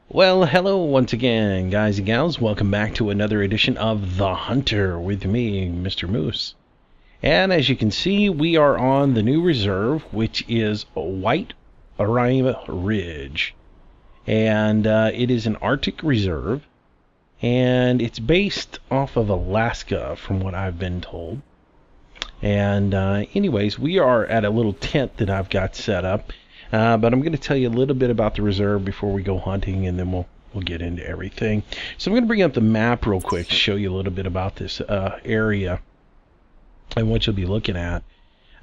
Well, hello once again, guys and gals. Welcome back to another edition of The Hunter with me, Mr. Moose. And as you can see, we are on the new reserve, which is Whiterime Ridge. And it is an Arctic reserve, and it's based off of Alaska, from what I've been told. And anyways, we are at a little tent that I've got set up. But I'm going to tell you a little bit about the reserve before we go hunting, and then we'll get into everything. So I'm going to bring up the map real quick to show you a little bit about this area and what you'll be looking at.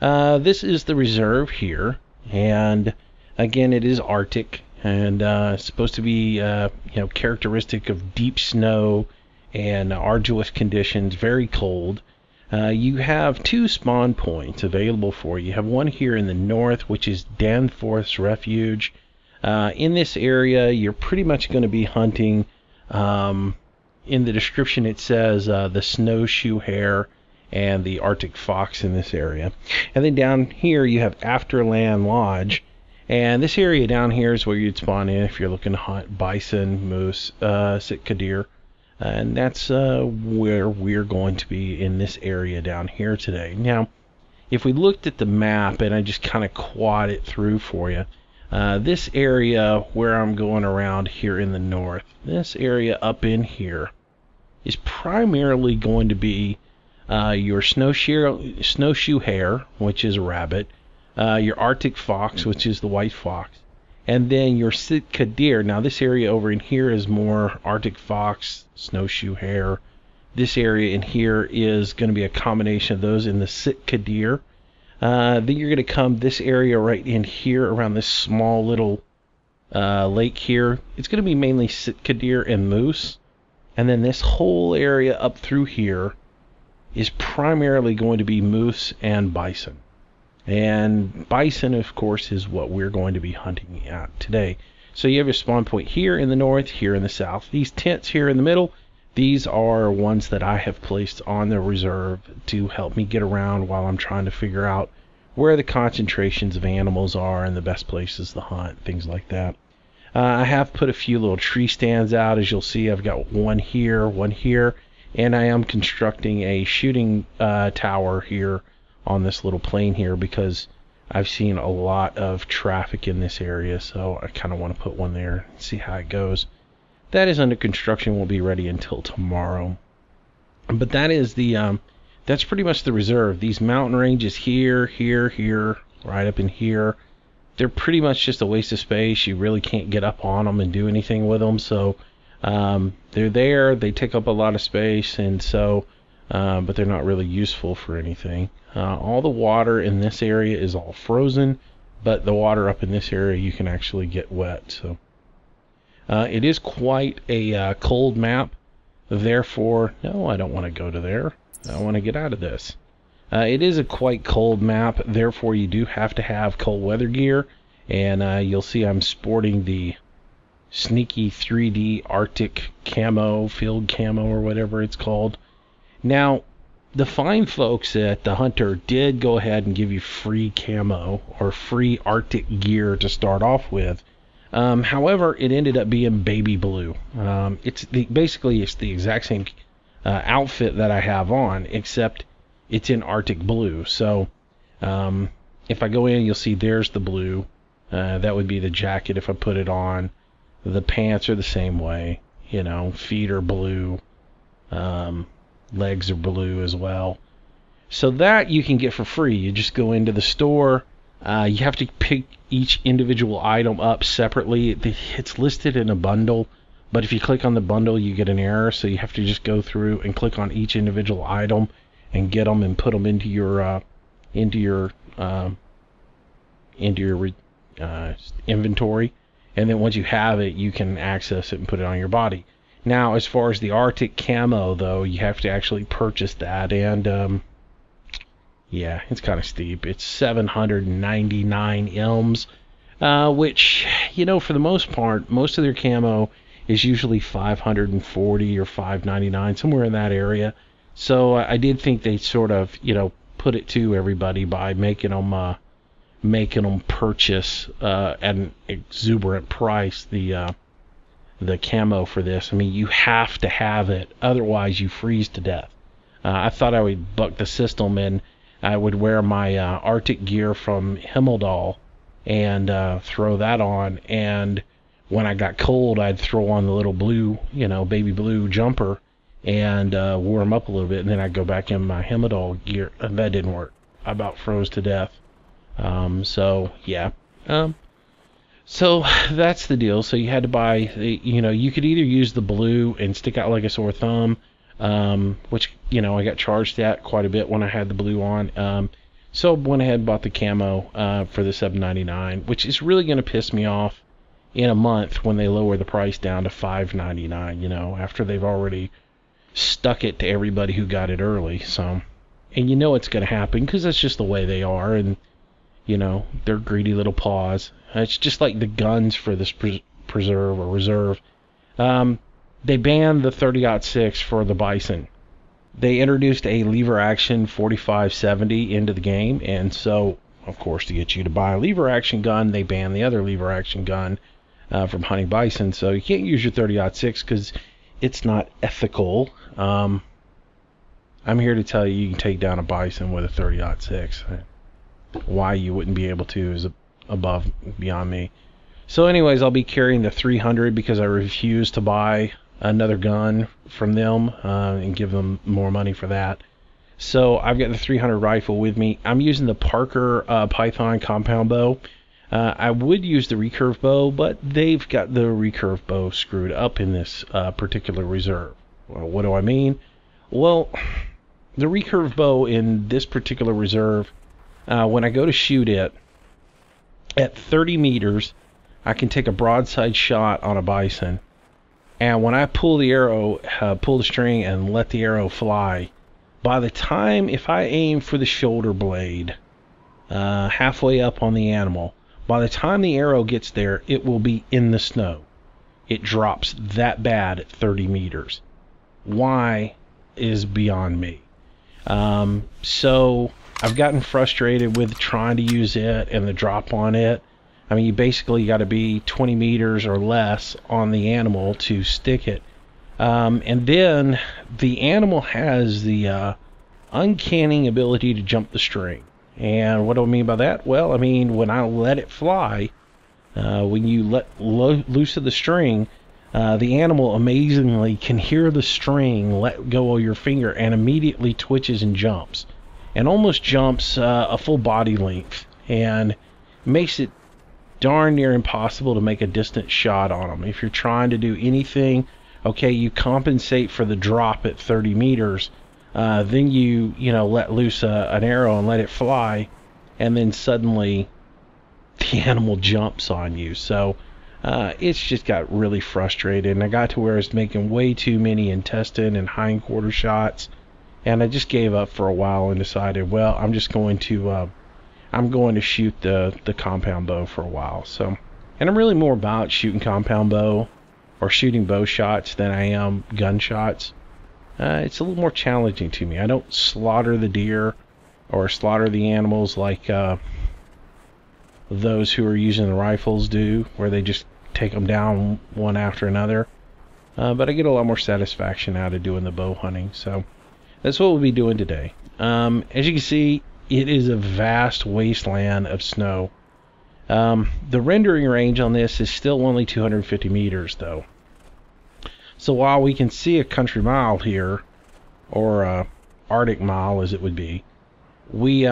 This is the reserve here, and again, it is Arctic, and it's supposed to be characteristic of deep snow and arduous conditions, very cold. You have two spawn points available for you. You have one here in the north, which is Danforth's Refuge. In this area, you're pretty much going to be hunting, in the description it says the snowshoe hare and the Arctic fox in this area. And then down here you have Afterland Lodge. And this area down here is where you'd spawn in if you're looking to hunt bison, moose, sitka deer. And that's where we're going to be in this area down here today. Now, if we looked at the map and I just kind of quad it through for you, this area where I'm going around here in the north, this area up in here is primarily going to be your snowshoe hare, which is a rabbit, your Arctic fox, which is the white fox, and then your Sitka deer. Now this area over in here is more Arctic fox, snowshoe hare. This area in here is going to be a combination of those in the Sitka deer. Then you're going to come this area right in here around this small little lake here. It's going to be mainly Sitka deer and moose. And then this whole area up through here is primarily going to be moose and bison. And bison, of course, is what we're going to be hunting at today. So you have your spawn point here in the north, here in the south. These tents here in the middle, these are ones that I have placed on the reserve to help me get around while I'm trying to figure out where the concentrations of animals are and the best places to hunt, things like that. I have put a few little tree stands out. As you'll see, I've got one here, and I am constructing a shooting tower here on this little plain here because I've seen a lot of traffic in this area, so I kind of want to put one there and see how it goes. That is under construction, won't be ready until tomorrow. But that is the that's pretty much the reserve. These mountain ranges here, right up in here, they're pretty much just a waste of space. You really can't get up on them and do anything with them, so they're there, they take up a lot of space, and so but they're not really useful for anything. All the water in this area is all frozen, but the water up in this area you can actually get wet. So it is quite a cold map. Therefore, no, I don't want to go to there. I want to get out of this. It is a quite cold map. Therefore, you do have to have cold weather gear. And you'll see I'm sporting the sneaky 3D Arctic camo, field camo, or whatever it's called. Now, the fine folks at the Hunter did go ahead and give you free camo or free Arctic gear to start off with. However, it ended up being baby blue. Basically it's the exact same outfit that I have on, except it's in Arctic blue. So if I go in, you'll see there's the blue. That would be the jacket if I put it on. The pants are the same way. Feet are blue. Legs are blue as well. So that you can get for free. You just go into the store. You have to pick each individual item up separately. It's listed in a bundle, but if you click on the bundle, you get an error. So you have to just go through and click on each individual item and get them and put them into your inventory. And then once you have it, you can access it and put it on your body. Now, as far as the Arctic camo, though, you have to actually purchase that, and yeah, it's kind of steep. It's 799 ilms, which, for the most part, most of their camo is usually 540 or 599, somewhere in that area. So I did think they sort of, put it to everybody by making them purchase at an exuberant price the the camo for this. I mean, you have to have it, otherwise you freeze to death. I thought I would buck the system, and I would wear my Arctic gear from Himmeldal and throw that on, and when I got cold, I'd throw on the little blue, baby blue jumper and warm up a little bit, and then I'd go back in my Himmeldal gear, and that didn't work. I about froze to death. So yeah. So that's the deal. So you had to buy, you could either use the blue and stick out like a sore thumb, which, I got charged that quite a bit when I had the blue on. So I went ahead and bought the camo for the $7.99, which is really going to piss me off in a month when they lower the price down to $5.99, after they've already stuck it to everybody who got it early. So, and it's going to happen because that's just the way they are, and their greedy little paws. It's just like the guns for this preserve or reserve. They banned the 30-06 for the Bison. They introduced a lever action 45-70 into the game, and so, of course, to get you to buy a lever action gun, they banned the other lever action gun from hunting bison. So you can't use your 30-06 because it's not ethical. I'm here to tell you can take down a bison with a 30-06. Why you wouldn't be able to is beyond me. So anyways, I'll be carrying the 300 because I refuse to buy another gun from them and give them more money for that. So I've got the 300 rifle with me. I'm using the Parker Python compound bow. I would use the recurve bow, but they've got the recurve bow screwed up in this particular reserve. Well, what do I mean? Well, the recurve bow in this particular reserve, when I go to shoot it, at 30 meters, I can take a broadside shot on a bison. And when I pull the arrow, pull the string and let the arrow fly, by the time, if I aim for the shoulder blade, halfway up on the animal, by the time the arrow gets there, it will be in the snow. It drops that bad at 30 meters. Why is beyond me. So I've gotten frustrated with trying to use it and the drop on it. I mean, you basically got to be 20 meters or less on the animal to stick it. And then the animal has the uncanny ability to jump the string. And what do I mean by that? Well, I mean, when I let it fly, when you let loose of the string, the animal amazingly can hear the string let go of your finger and immediately twitches and jumps. And almost jumps a full body length. And makes it darn near impossible to make a distant shot on them. If you're trying to do anything, okay, you compensate for the drop at 30 meters, then you let loose an arrow and let it fly, and then suddenly the animal jumps on you. So it's just got really frustrated, and I got to where I was making way too many intestine and hindquarter shots, and I just gave up for a while and decided, well, I'm just going to shoot the compound bow for a while. So, and I'm really more about shooting compound bow or shooting bow shots than I am gun shots. It's a little more challenging to me. I don't slaughter the deer or slaughter the animals like those who are using the rifles do, where they just take them down one after another. But I get a lot more satisfaction out of doing the bow hunting. So that's what we'll be doing today. As you can see, it is a vast wasteland of snow. The rendering range on this is still only 250 meters, though. So while we can see a country mile here, or a Arctic mile as it would be, we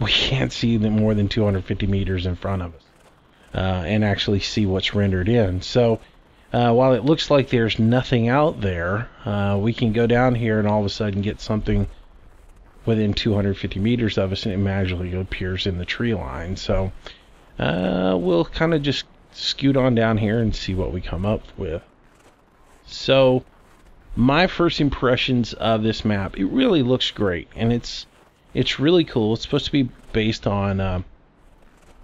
can't see more than 250 meters in front of us and actually see what's rendered in. So while it looks like there's nothing out there, we can go down here and all of a sudden get something within 250 meters of us, and it magically appears in the tree line. So we'll kind of just scoot on down here and see what we come up with. So my first impressions of this map, it really looks great, and it's really cool. It's supposed to be based on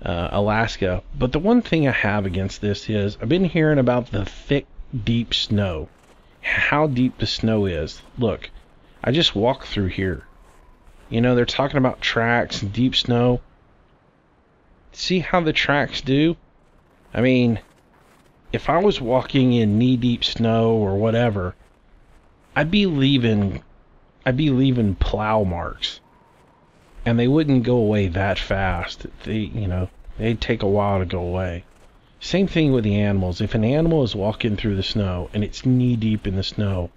Alaska, but the one thing I have against this is I've been hearing about the thick, deep snow. How deep the snow is. Look, I just walked through here. They're talking about tracks and deep snow. See how the tracks do? I mean, if I was walking in knee-deep snow or whatever, I'd be leaving plow marks, and they wouldn't go away that fast. They'd take a while to go away. Same thing with the animals. If an animal is walking through the snow and it's knee-deep in the snow,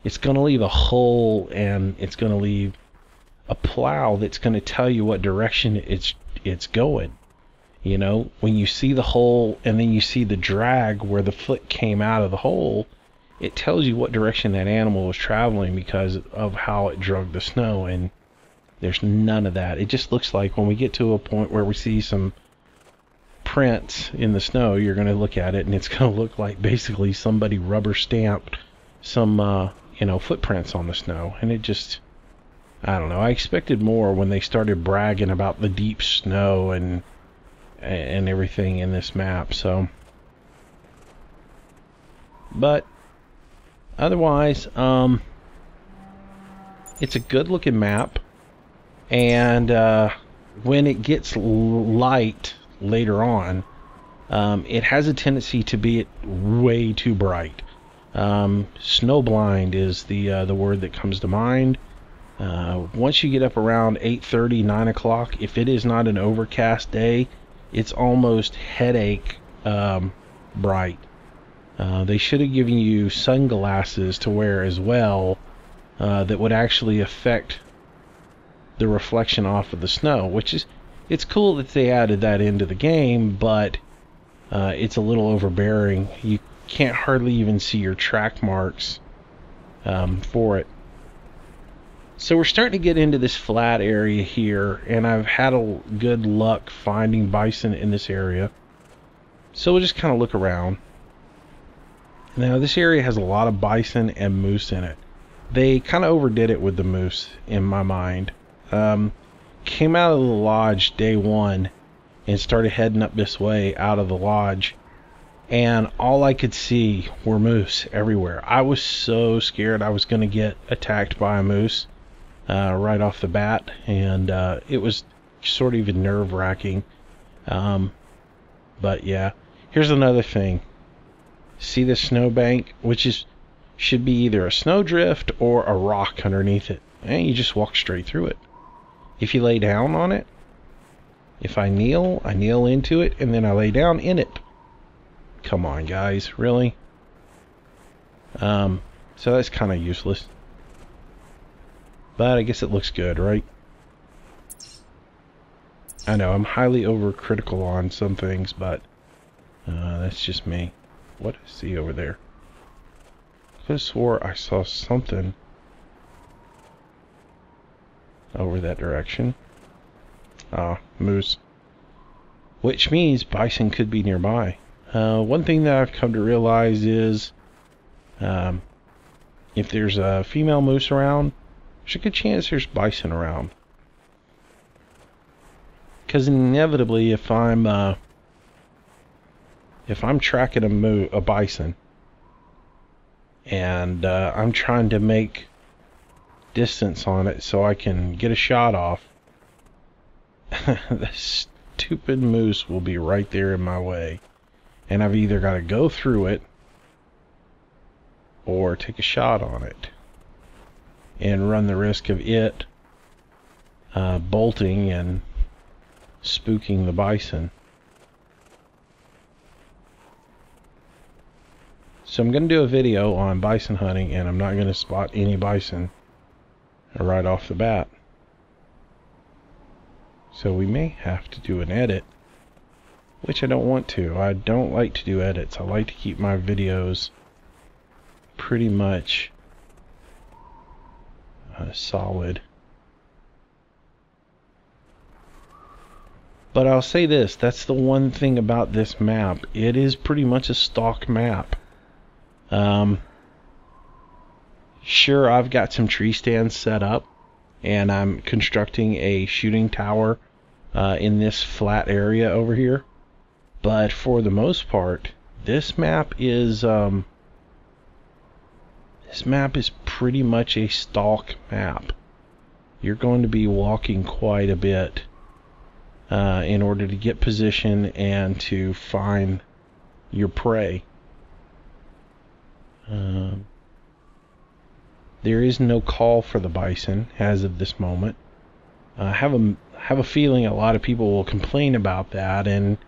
it's going to leave a hole, and it's going to leave a plow that's going to tell you what direction it's going. You know, when you see the hole and then you see the drag where the foot came out of the hole, it tells you what direction that animal was traveling because of how it drug the snow. And there's none of that. It just looks like when we get to a point where we see some prints in the snow, you're going to look at it and it's going to look like basically somebody rubber stamped some footprints on the snow. And it just, I don't know, I expected more when they started bragging about the deep snow and everything in this map. So, but otherwise, it's a good looking map, and when it gets light later on, it has a tendency to be way too bright. Snowblind is the word that comes to mind. Once you get up around 8:30, 9 o'clock, if it is not an overcast day, it's almost headache bright. They should have given you sunglasses to wear as well that would actually affect the reflection off of the snow, it's cool that they added that into the game, but it's a little overbearing. You can't hardly even see your track marks for it. So we're starting to get into this flat area here, and I've had a good luck finding bison in this area. So we'll just kind of look around. Now this area has a lot of bison and moose in it. They kind of overdid it with the moose in my mind. Came out of the lodge day one and started heading up this way out of the lodge, and all I could see were moose everywhere. I was so scared I was going to get attacked by a moose right off the bat, and it was sort of even nerve-wracking. But yeah, here's another thing. See this snowbank, which should be either a snowdrift or a rock underneath it, and you just walk straight through it. If you lay down on it, if I kneel into it, and then I lay down in it. Come on, guys, really? So that's kind of useless. But I guess it looks good, right? I know, I'm highly overcritical on some things, but that's just me. What do I see over there? I could have swore I saw something over that direction. Moose. Which means bison could be nearby. One thing that I've come to realize is if there's a female moose around, there's a good chance there's bison around. Because inevitably, if I'm tracking a bison, and I'm trying to make distance on it so I can get a shot off, the stupid moose will be right there in my way, and I've either got to go through it or take a shot on it and run the risk of it bolting and spooking the bison. So I'm going to do a video on bison hunting, and I'm not going to spot any bison right off the bat. So we may have to do an edit, which I don't want to. I don't like to do edits. I like to keep my videos pretty much solid. But I'll say this, that's the one thing about this map. It is pretty much a Stalk map. Sure, I've got some tree stands set up, and I'm constructing a shooting tower in this flat area over here. But for the most part, this map is pretty much a Stalk map. You're going to be walking quite a bit in order to get position and to find your prey. There is no call for the bison as of this moment. I have a feeling a lot of people will complain about that, and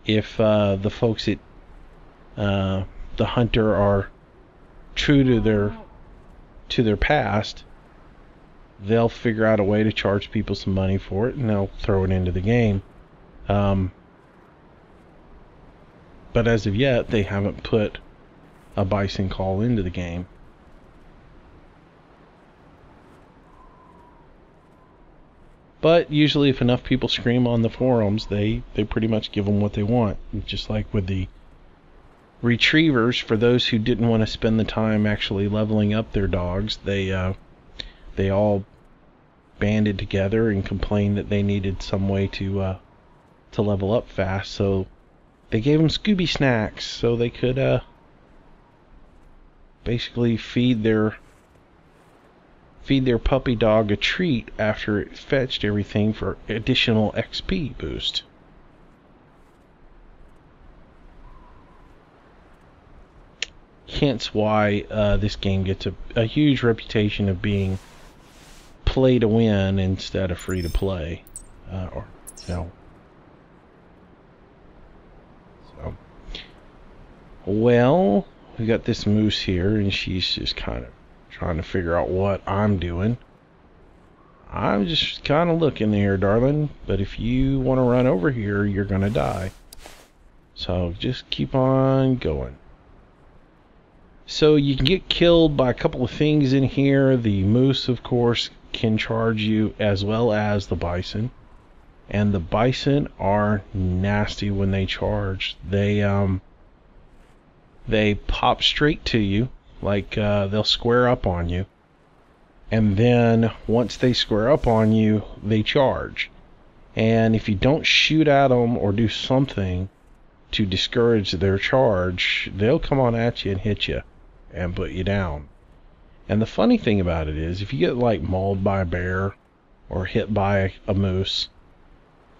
if the folks at the hunter are true to their past, they'll figure out a way to charge people some money for it, and they'll throw it into the game. But as of yet, they haven't put a bison call into the game. But usually if enough people scream on the forums, they pretty much give them what they want. Just like with the retrievers, for those who didn't want to spend the time actually leveling up their dogs, they all banded together and complained that they needed some way to level up fast. So they gave them Scooby snacks so they could basically feed their puppy dog a treat after it fetched everything for additional XP boost. Hence why this game gets a huge reputation of being play to win instead of free to play. So, well, we got this moose here, and she's just kind of trying to figure out what I'm doing. I'm just kind of looking there, darling, but if you want to run over here, you're going to die. So just keep on going. So you can get killed by a couple of things in here. The moose, of course, can charge you, as well as the bison. And the bison are nasty when they charge. They pop straight to you. Like, they'll square up on you. And then, once they square up on you, they charge. And if you don't shoot at them or do something to discourage their charge, they'll come on at you and hit you and put you down. And the funny thing about it is, if you get, like, mauled by a bear or hit by a moose,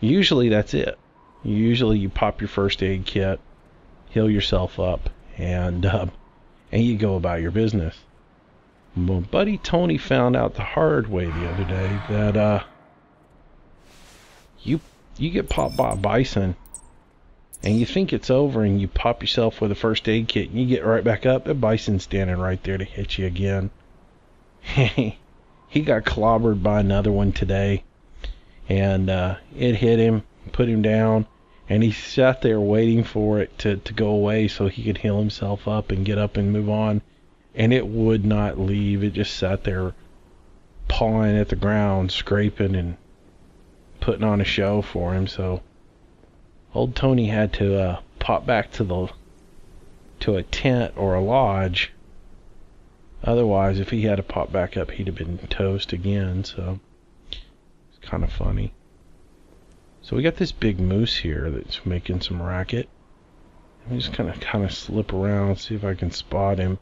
usually that's it. Usually you pop your first aid kit, heal yourself up, and you go about your business. My buddy Tony found out the hard way the other day that you get popped by a bison and you think it's over, and you pop yourself with a first aid kit and you get right back up, the bison's standing right there to hit you again. He got clobbered by another one today, and it hit him, put him down. And he sat there waiting for it to go away so he could heal himself up and get up and move on. And it would not leave. It just sat there pawing at the ground, scraping and putting on a show for him. So old Tony had to pop back to a tent or a lodge. Otherwise, if he had to pop back up, he'd have been toast again. So it's kind of funny. So we got this big moose here that's making some racket. I'm just gonna kind of slip around, see if I can spot him.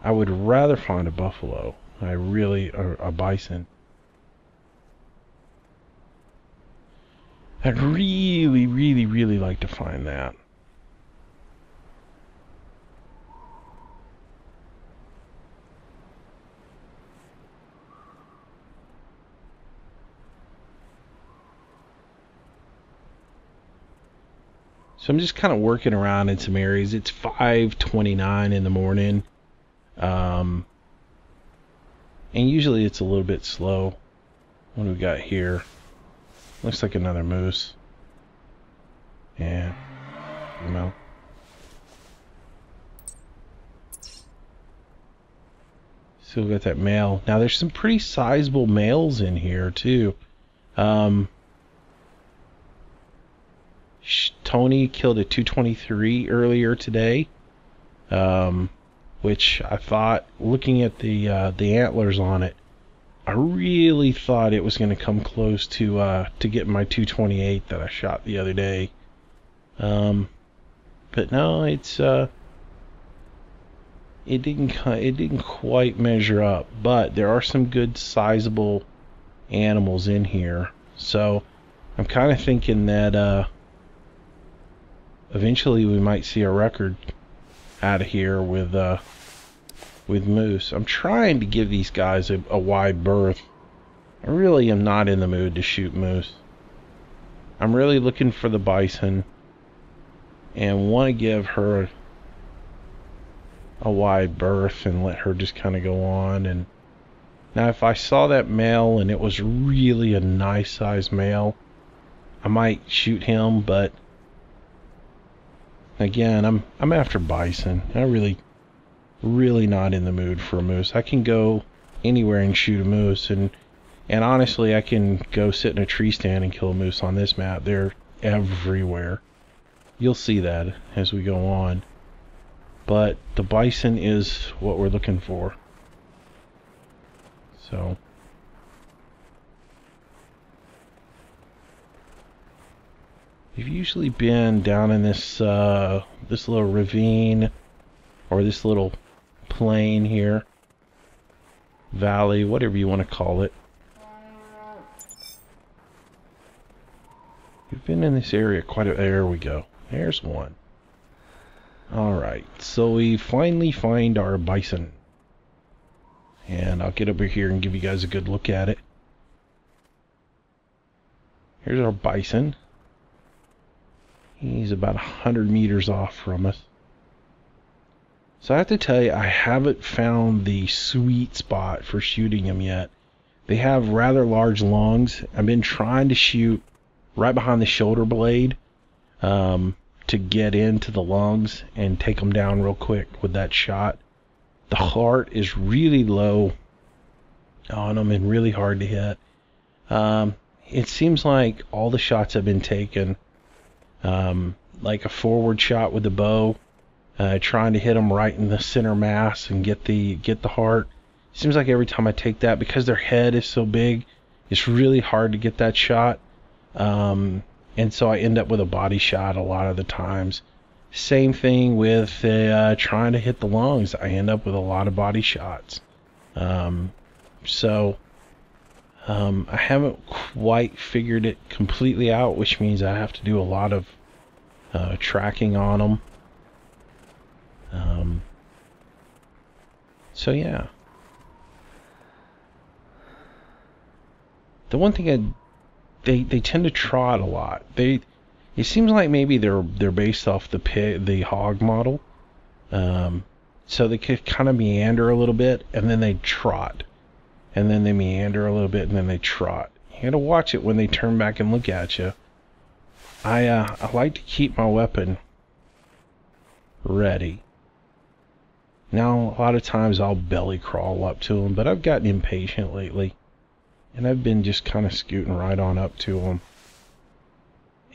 I would rather find a buffalo. Or a bison. I'd really, really, really like to find that. So I'm just kind of working around in some areas. It's 5:29 in the morning. And usually it's a little bit slow. What do we got here? Looks like another moose. Yeah. You know. So we got that male. Now there's some pretty sizable males in here too. Tony killed a 223 earlier today, which I thought, looking at the antlers on it, I really thought it was going to come close to getting my 228 that I shot the other day. But no, it didn't quite measure up. But there are some good sizable animals in here, so I'm kind of thinking that eventually we might see a record out of here with moose. I'm trying to give these guys a wide berth. I really am not in the mood to shoot moose. I'm really looking for the bison and want to give her a wide berth and let her just kind of go on. And now if I saw that male and it was really a nice size male, I might shoot him, but again, I'm after bison. I really not in the mood for a moose. I can go anywhere and shoot a moose, and honestly, I can go sit in a tree stand and kill a moose on this map. They're everywhere. You'll see that as we go on. But the bison is what we're looking for. So we've usually been down in this this little ravine, or this little plain here, valley, whatever you want to call it. We've been in this area quite a... There we go. There's one. Alright, so we finally find our bison. And I'll get over here and give you guys a good look at it. Here's our bison. He's about 100 meters off from us. So I have to tell you, I haven't found the sweet spot for shooting him yet. They have rather large lungs. I've been trying to shoot right behind the shoulder blade to get into the lungs and take them down real quick with that shot. The heart is really low on them and really hard to hit. It seems like all the shots have been taken, like a forward shot with the bow, trying to hit them right in the center mass and get the heart. Seems like every time I take that, because their head is so big, it's really hard to get that shot. And so I end up with a body shot a lot of the times. Same thing with trying to hit the lungs. I end up with a lot of body shots. So I haven't quite figured it completely out, which means I have to do a lot of tracking on them. So yeah. The one thing they tend to trot a lot. It seems like maybe they're based off the hog model. So they could kind of meander a little bit and then they trot. And then they meander a little bit and then they trot. You gotta watch it when they turn back and look at you. I like to keep my weapon ready. Now, a lot of times I'll belly crawl up to them, but I've gotten impatient lately. And I've been just kind of scooting right on up to them.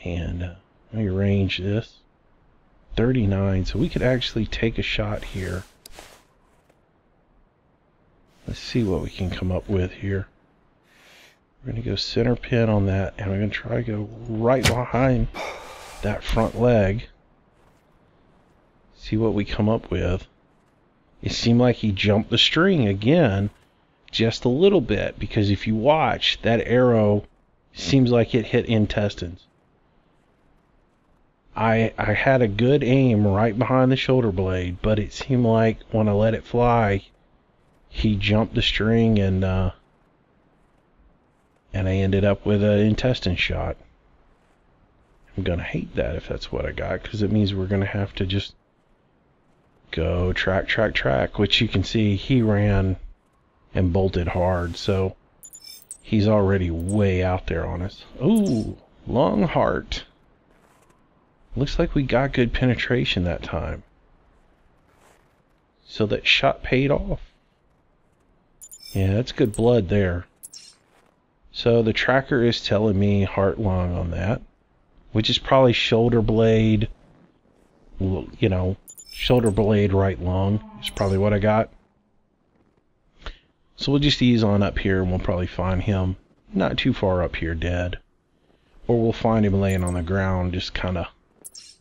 And let me range this. 39, so we could actually take a shot here. Let's see what we can come up with here. We're going to go center pin on that, and we're going to try to go right behind that front leg. See what we come up with. It seemed like he jumped the string again, just a little bit, because if you watch, that arrow seems like it hit intestines. I had a good aim right behind the shoulder blade, but it seemed like when I let it fly, he jumped the string and I ended up with an intestine shot. I'm gonna hate that if that's what I got, because it means we're gonna have to just go track, which you can see he ran and bolted hard, so he's already way out there on us. Ooh, long heart. Looks like we got good penetration that time. So that shot paid off. Yeah, that's good blood there. So the tracker is telling me heart lung on that, which is probably shoulder blade, you know, shoulder blade right lung is probably what I got. So we'll just ease on up here and we'll probably find him not too far up here dead. Or we'll find him laying on the ground just kind of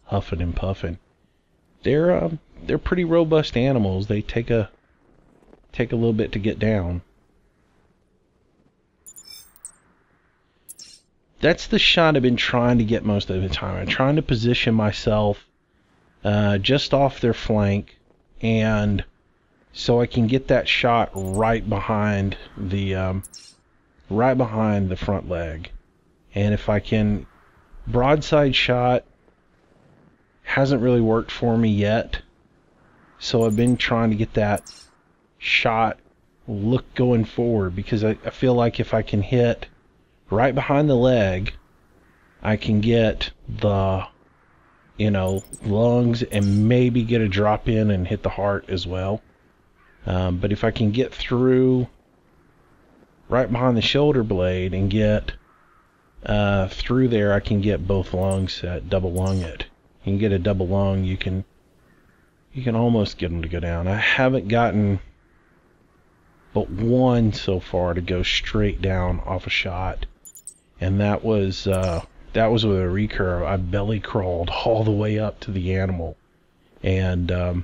huffing and puffing. They're pretty robust animals. They take a little bit to get down. That's the shot I've been trying to get most of the time. I'm trying to position myself just off their flank, and so I can get that shot right behind the front leg. And if I can, broadside shot hasn't really worked for me yet, so I've been trying to get that shot look going forward, because I feel like if I can hit right behind the leg, I can get the, lungs and maybe get a drop in and hit the heart as well. But if I can get through right behind the shoulder blade and get through there, I can get both lungs at double lung it. You can get a double lung, you can almost get them to go down. I haven't gotten but one so far to go straight down off a shot, and that was with a recurve. I belly crawled all the way up to the animal and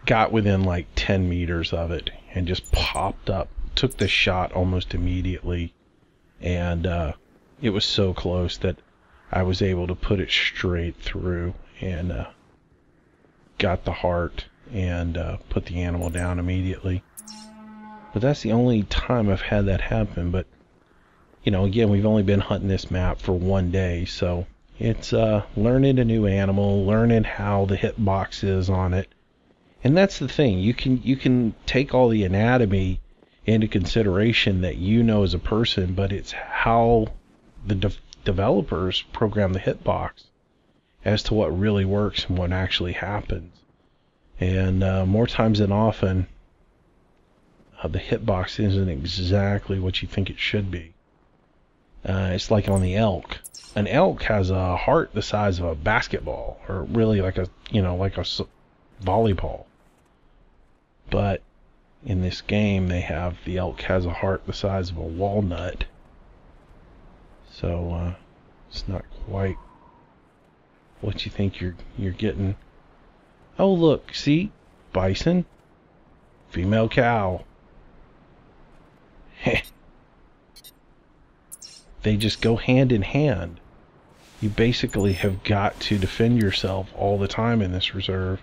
got within like 10 meters of it and just popped up, took the shot almost immediately, and it was so close that I was able to put it straight through and got the heart and put the animal down immediately. But that's the only time I've had that happen. But again, we've only been hunting this map for one day, so it's learning a new animal, learning how the hitbox is on it. And that's the thing, you can take all the anatomy into consideration that as a person, but it's how the developers program the hitbox as to what really works and what actually happens. And more times than often, the hitbox isn't exactly what you think it should be. It's like on the elk. An elk has a heart the size of a basketball, or really like a volleyball. But in this game, the elk has a heart the size of a walnut. So it's not quite what you think you're getting. Oh, look, see? Bison, female cow. They just go hand in hand. You basically have got to defend yourself all the time in this reserve.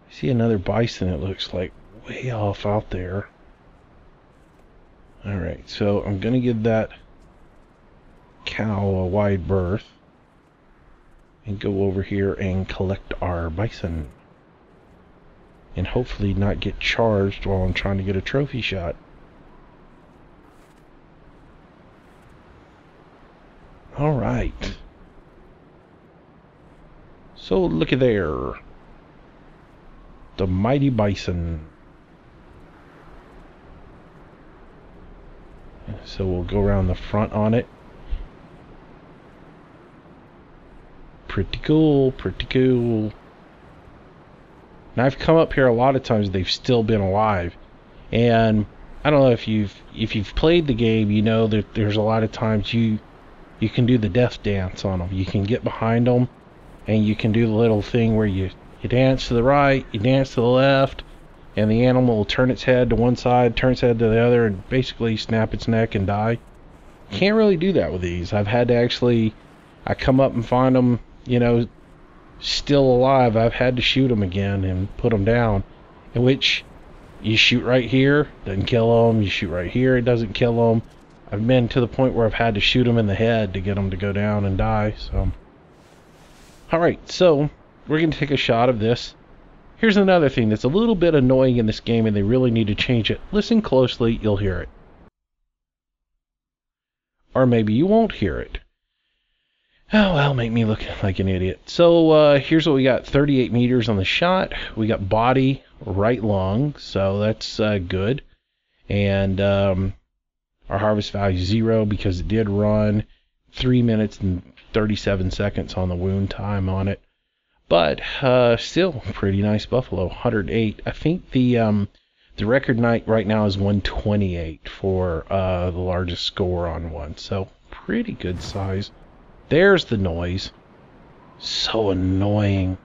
I see another bison, it looks like, way off out there. Alright, so I'm going to give that cow a wide berth and go over here and collect our bison. And hopefully not get charged while I'm trying to get a trophy shot. Alright. So look at there. The mighty bison. So we'll go around the front on it. Pretty cool, pretty cool. Now I've come up here a lot of times, they've still been alive. And I don't know if you've played the game, you know that there's a lot of times you can do the death dance on them. You can get behind them and you can do the little thing where you dance to the right, you dance to the left, and the animal will turn its head to one side, turn its head to the other, and basically snap its neck and die. Can't really do that with these. I've had to I come up and find them, still alive. I've had to shoot them again and put them down. In which you shoot right here, doesn't kill them. You shoot right here, it doesn't kill them. I've been to the point where I've had to shoot them in the head to get them to go down and die. So, alright, so we're going to take a shot of this. Here's another thing that's a little bit annoying in this game, and they really need to change it. Listen closely, you'll hear it. Or maybe you won't hear it. Oh, well, make me look like an idiot. So here's what we got. 38 meters on the shot. We got body, right lung, so that's good. And our harvest value 0 because it did run 3 minutes and 37 seconds on the wound time on it. But still, pretty nice buffalo, 108. I think the record night right now is 128 for the largest score on one. So pretty good size. There's the noise. So annoying.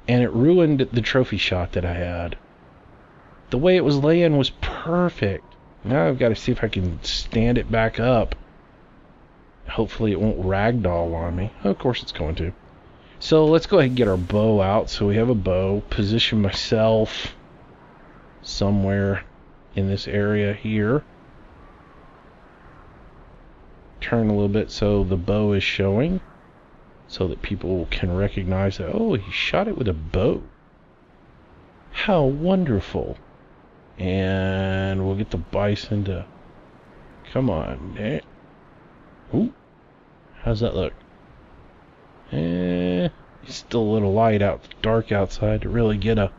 And it ruined the trophy shot that I had. The way it was laying was perfect. Now I've got to see if I can stand it back up Hopefully it won't ragdoll on me. Of course it's going to. So let's go ahead and get our bow out. So we have a bow. Position myself somewhere in this area here. Turn a little bit so the bow is showing, so that people can recognize that, oh, he shot it with a bow. How wonderful. And we'll get the bison to come on. Ooh, how's that look? It's still a little light out, dark outside to really get a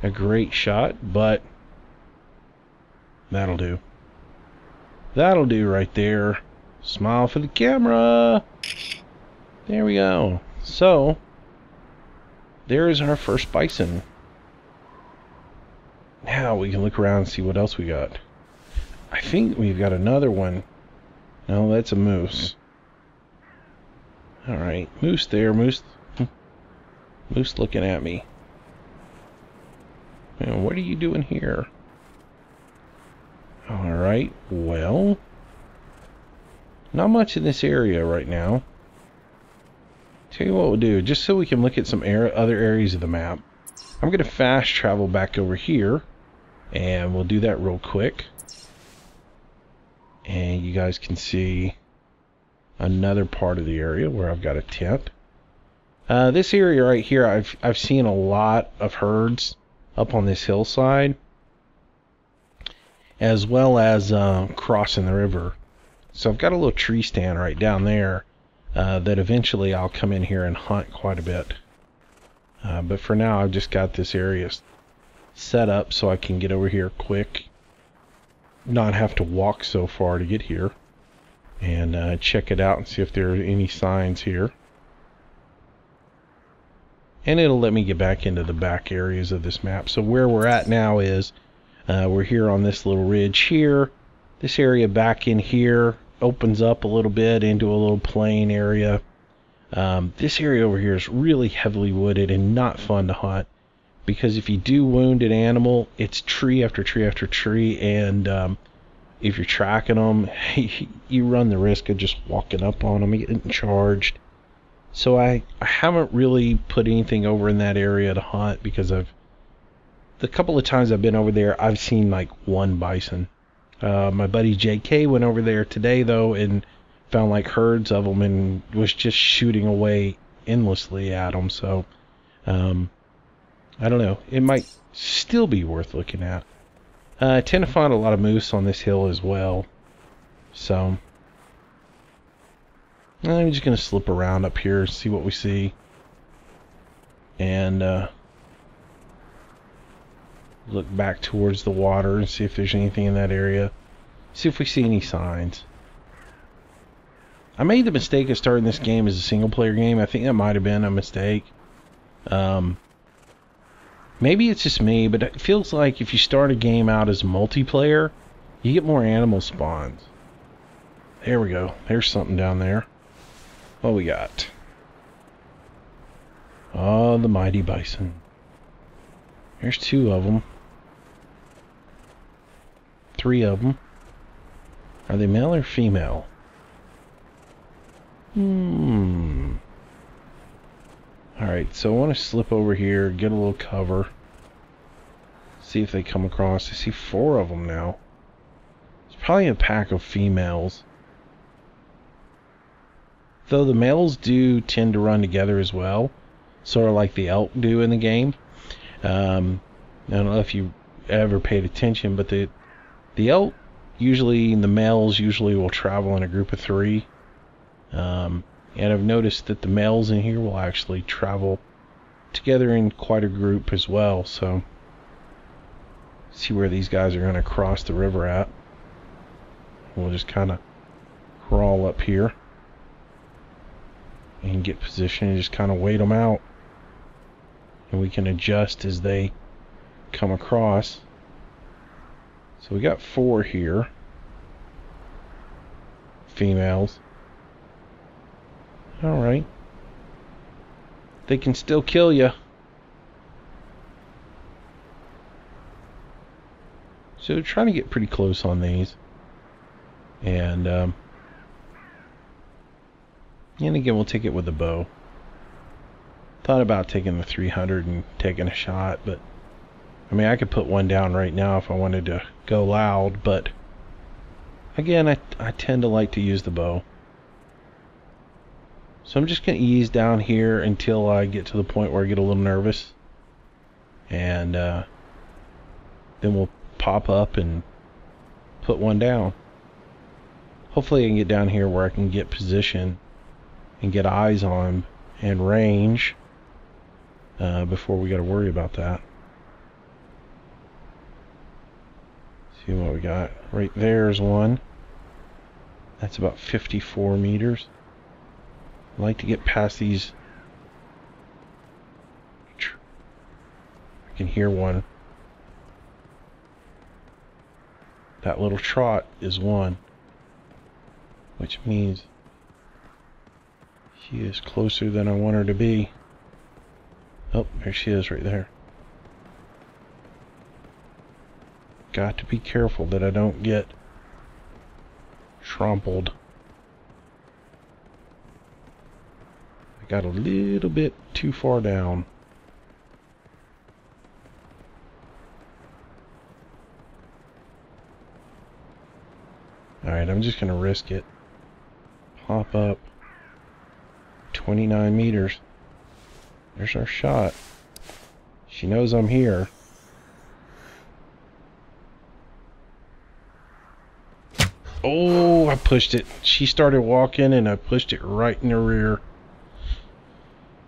great shot, but that'll do. That'll do right there. Smile for the camera. There we go. So there's our first bison. Now we can look around and see what else we got. I think we've got another one. No, that's a moose. Alright, moose there, moose. Moose looking at me. And what are you doing here? Alright, well, not much in this area right now. Tell you what we'll do, just so we can look at some other areas of the map. I'm going to fast travel back over here, and we'll do that real quick. And you guys can see another part of the area where I've got a tent. This area right here, I've seen a lot of herds up on this hillside, as well as crossing the river. So I've got a little tree stand right down there that eventually I'll come in here and hunt quite a bit. But for now, I've just got this area set up so I can get over here quick, not have to walk so far to get here, and check it out and see if there are any signs here. And it'll let me get back into the back areas of this map. So where we're at now is we're here on this little ridge here. This area back in here opens up a little bit into a little plain area. This area over here is really heavily wooded and not fun to hunt, because if you do wound an animal, it's tree after tree after tree, and if you're tracking them, you run the risk of just walking up on them and getting charged. So I haven't really put anything over in that area to hunt, because the couple of times I've been over there, I've seen like one bison. My buddy JK went over there today though and found like herds of them and was just shooting away endlessly at them. So I don't know, it might still be worth looking at. I tend to find a lot of moose on this hill as well, so I'm just going to slip around up here, see what we see, and look back towards the water and see if there's anything in that area, see if we see any signs. I made the mistake of starting this game as a single player game. I think that might have been a mistake. Maybe it's just me, but it feels like if you start a game out as multiplayer, you get more animal spawns. There we go. There's something down there. What we got? Oh, the mighty bison. There's 2 of them. 3 of them. Are they male or female? Alright, so I want to slip over here, get a little cover, see if they come across. I see 4 of them now. It's probably a pack of females. Though the males do tend to run together as well, sort of like the elk do in the game. I don't know if you ever paid attention, but the elk usually, the males usually will travel in a group of 3. And I've noticed that the males in here will actually travel together in quite a group as well. So see where these guys are going to cross the river at. We'll just kind of crawl up here and get position and just kind of wait them out, and we can adjust as they come across. So we got 4 here, females. Alright, they can still kill you. So trying to get pretty close on these, and And again, we'll take it with the bow. Thought about taking the 300 and taking a shot, but I mean, I could put one down right now if I wanted to go loud, but again, I tend to like to use the bow. So I'm just going to ease down here until I get to the point where I get a little nervous. And then we'll pop up and put one down. Hopefully I can get down here where I can get position and get eyes on him and range before we got to worry about that. See what we got. Right there's one. That's about 54 meters. I like to get past these. I can hear one. That little trot is one, which means she is closer than I want her to be. Oh, there she is right there. Got to be careful that I don't get trampled. I got a little bit too far down. Alright, I'm just going to risk it. Pop up. 29 meters. There's our shot. She knows I'm here. Oh, I pushed it. She started walking and I pushed it right in the rear.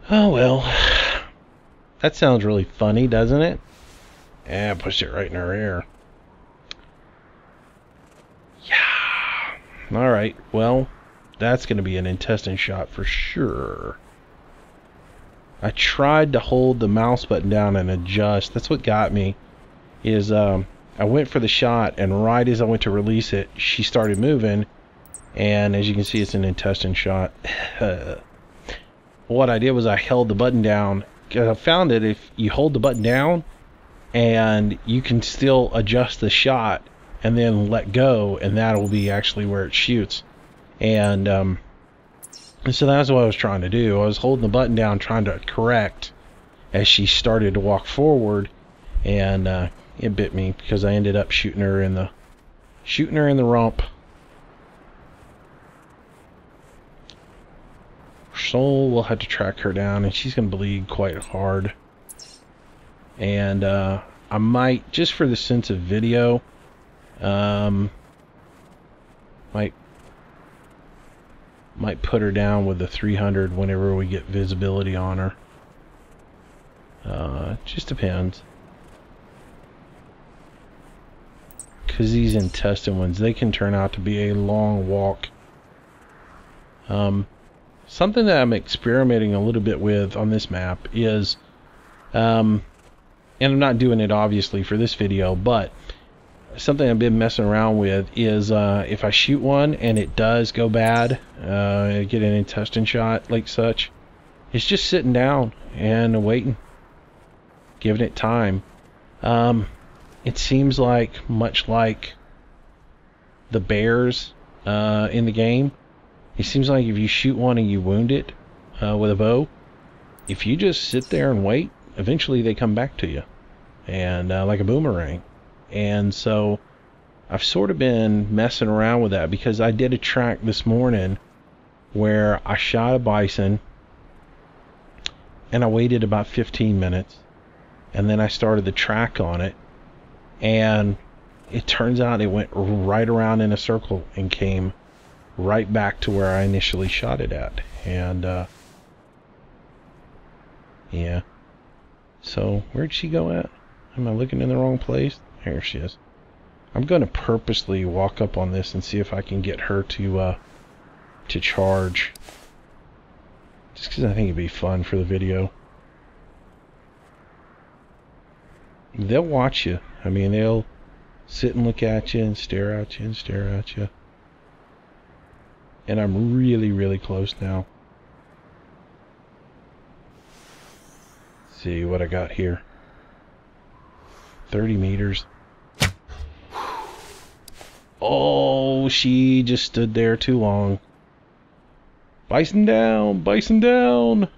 Oh well. That sounds really funny, doesn't it? Yeah, I pushed it right in her rear. Yeah. Alright, well, that's going to be an intestine shot for sure. I tried to hold the mouse button down and adjust. That's what got me. Is I went for the shot, and right as I went to release it, she started moving, and as you can see, it's an intestine shot. What I did was I held the button down. I found that if you hold the button down, and you can still adjust the shot, and then let go, and that'll be actually where it shoots. And so that's what I was trying to do. I was holding the button down, trying to correct as she started to walk forward, and it bit me because I ended up shooting her in the rump. So we'll have to track her down, and she's going to bleed quite hard. And I might, just for the sense of video, might put her down with the 300 whenever we get visibility on her. Just depends. Because these intestine ones, they can turn out to be a long walk. Something that I'm experimenting a little bit with on this map is, and I'm not doing it obviously for this video, but something I've been messing around with is if I shoot one and it does go bad, get an intestine shot like such, it's just sitting down and waiting, giving it time. It seems like, much like the bears in the game, it seems like if you shoot one and you wound it with a bow, if you just sit there and wait, eventually they come back to you, and like a boomerang. And so I've sort of been messing around with that, because I did a track this morning where I shot a bison and I waited about 15 minutes, and then I started the track on it, and it turns out it went right around in a circle and came right back to where I initially shot it at. And yeah, so where'd she go at? Am I looking in the wrong place? There she is. I'm going to purposely walk up on this and see if I can get her to charge, just because I think it'd be fun for the video. They'll watch you. I mean, they'll sit and look at you and stare at you and stare at you. And I'm really, really close now. Let's see what I got here. 30 meters. Oh, she just stood there too long. Bison down! Bison down!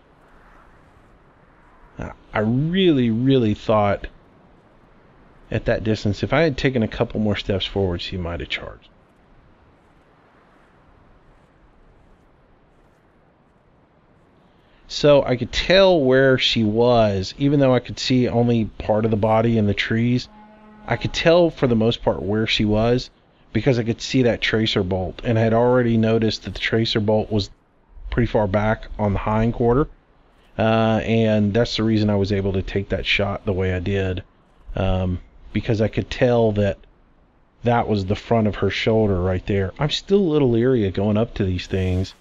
I really, really thought at that distance, if I had taken a couple more steps forward, she might have charged. So I could tell where she was, even though I could see only part of the body in the trees. I could tell for the most part where she was because I could see that tracer bolt, and I had already noticed that the tracer bolt was pretty far back on the hind quarter, and that's the reason I was able to take that shot the way I did, because I could tell that that was the front of her shoulder right there. I'm still a little leery of going up to these things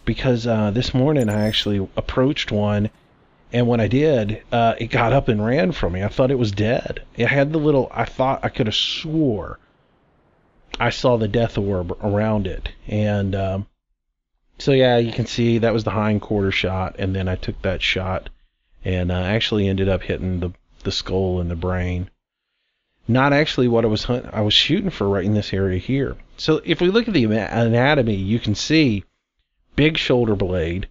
because this morning I actually approached one, and when I did, it got up and ran from me. I thought it was dead. It had the little, I thought I could have swore I saw the death orb around it. And so yeah, you can see that was the hind quarter shot, and then I took that shot and actually ended up hitting the skull and the brain. Not actually what I was shooting for right in this area here. So if we look at the anatomy, you can see big shoulder blade,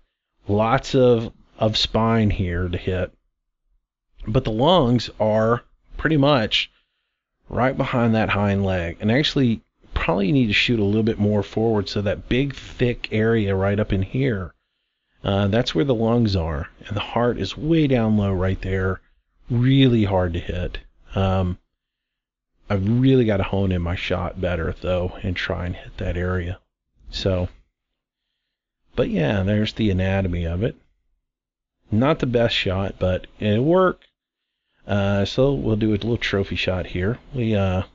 lots of spine here to hit, but the lungs are pretty much right behind that hind leg, and actually probably need to shoot a little bit more forward, so that big thick area right up in here, that's where the lungs are, and the heart is way down low right there, really hard to hit. I've really got to hone in my shot better though and try and hit that area. So, but yeah, there's the anatomy of it. Not the best shot, but it'll work. So we'll do a little trophy shot here. We're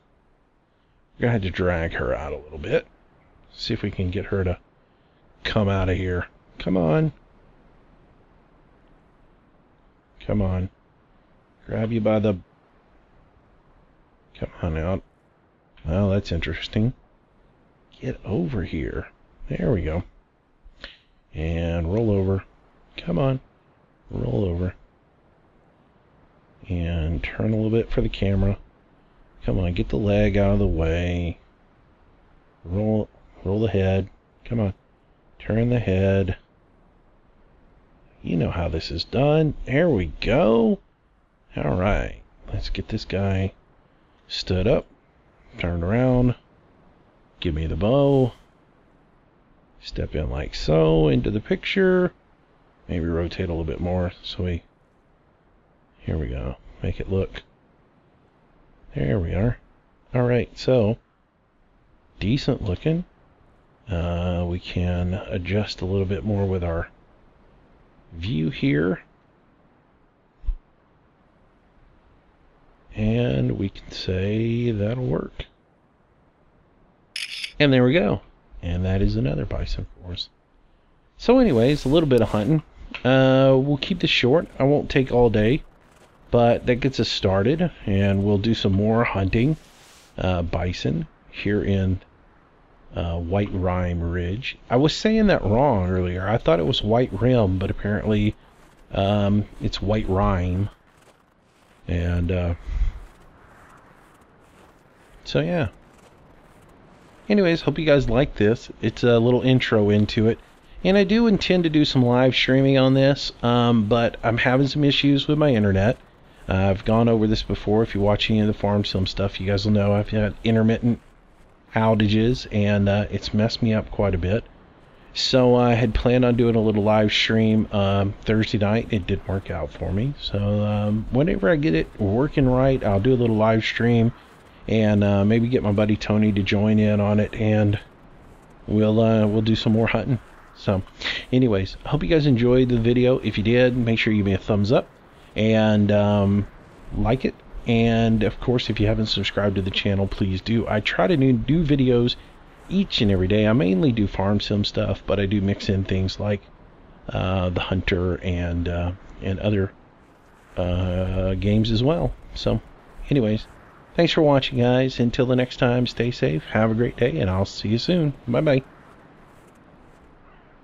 gonna have to drag her out a little bit. See if we can get her to come out of here. Come on. Come on. Grab you by the... Come on out. Well, that's interesting. Get over here. There we go. And roll over. Come on. Roll over. And turn a little bit for the camera. Come on, get the leg out of the way. Roll the head. Come on. Turn the head. You know how this is done. There we go. All right. Let's get this guy stood up. Turned around. Give me the bow. Step in like so into the picture. Maybe rotate a little bit more so we... Here we go. Make it look... There we are. Alright, so... Decent looking. We can adjust a little bit more with our view here. And we can say that'll work. And there we go. And that is another bison for us. So anyways, a little bit of hunting. We'll keep this short. I won't take all day, but that gets us started, and we'll do some more hunting bison here in Whiterime Ridge. I was saying that wrong earlier. I thought it was Whiterime, but apparently it's Whiterime. And so yeah. Anyways, hope you guys like this. It's a little intro into it. And I do intend to do some live streaming on this, but I'm having some issues with my internet. I've gone over this before. If you watch any of the farm sim stuff, you guys will know I've had intermittent outages, and it's messed me up quite a bit. So I had planned on doing a little live stream Thursday night. It didn't work out for me. So whenever I get it working right, I'll do a little live stream, and maybe get my buddy Tony to join in on it, and we'll do some more hunting. So anyways, I hope you guys enjoyed the video. If you did, make sure you give me a thumbs up and like it. And of course, if you haven't subscribed to the channel, please do. I try to do videos each and every day. I mainly do farm sim stuff, but I do mix in things like the Hunter and other games as well. So anyways, thanks for watching, guys. Until the next time, stay safe, have a great day, and I'll see you soon. Bye bye.